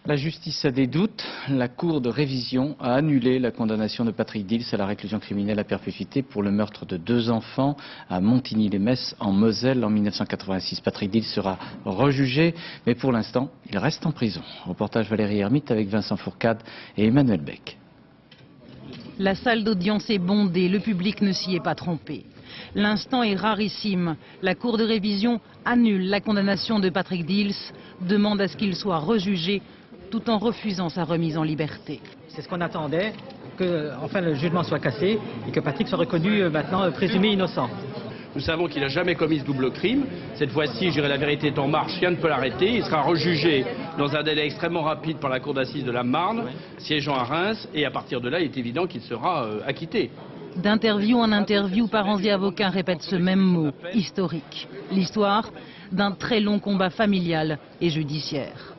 La justice a des doutes. La Cour de révision a annulé la condamnation de Patrick Dils à la réclusion criminelle à perpétuité pour le meurtre de 2 enfants à Montigny-lès-Metz en Moselle en 1986. Patrick Dils sera rejugé, mais pour l'instant, il reste en prison. Reportage Valérie Hermite avec Vincent Fourcade et Emmanuel Beck. La salle d'audience est bondée, le public ne s'y est pas trompé. L'instant est rarissime. La Cour de révision annule la condamnation de Patrick Dils, demande à ce qu'il soit rejugé tout en refusant sa remise en liberté. C'est ce qu'on attendait, que enfin, le jugement soit cassé et que Patrick soit reconnu maintenant présumé innocent. Nous savons qu'il n'a jamais commis ce double crime. Cette fois-ci, je dirais, la vérité est en marche, rien ne peut l'arrêter. Il sera rejugé dans un délai extrêmement rapide par la cour d'assises de la Marne, siégeant à Reims, et à partir de là, il est évident qu'il sera acquitté. D'interview en interview, parents et avocats répètent ce même mot, historique. L'histoire d'un très long combat familial et judiciaire.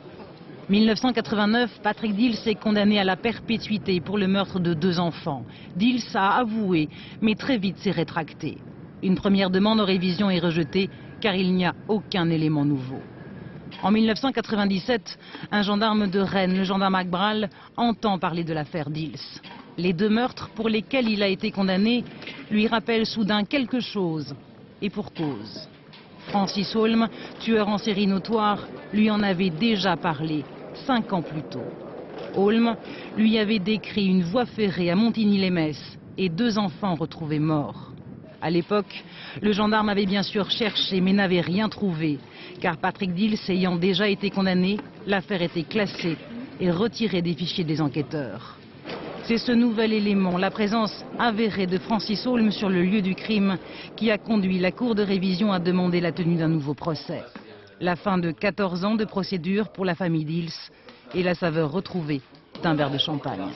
1989, Patrick Dils est condamné à la perpétuité pour le meurtre de 2 enfants. Dils a avoué, mais très vite s'est rétracté. Une première demande en révision est rejetée car il n'y a aucun élément nouveau. En 1997, un gendarme de Rennes, le gendarme Akbral, entend parler de l'affaire Dils. Les 2 meurtres pour lesquels il a été condamné lui rappellent soudain quelque chose, et pour cause. Francis Holm, tueur en série notoire, lui en avait déjà parlé 5 ans plus tôt. Holm lui avait décrit une voie ferrée à Montigny-lès-Metz et 2 enfants retrouvés morts. À l'époque, le gendarme avait bien sûr cherché mais n'avait rien trouvé, car Patrick Dils ayant déjà été condamné, l'affaire était classée et retirée des fichiers des enquêteurs. C'est ce nouvel élément, la présence avérée de Francis Holm sur le lieu du crime, qui a conduit la Cour de révision à demander la tenue d'un nouveau procès. La fin de 14 ans de procédure pour la famille Dils et la saveur retrouvée d'un verre de champagne.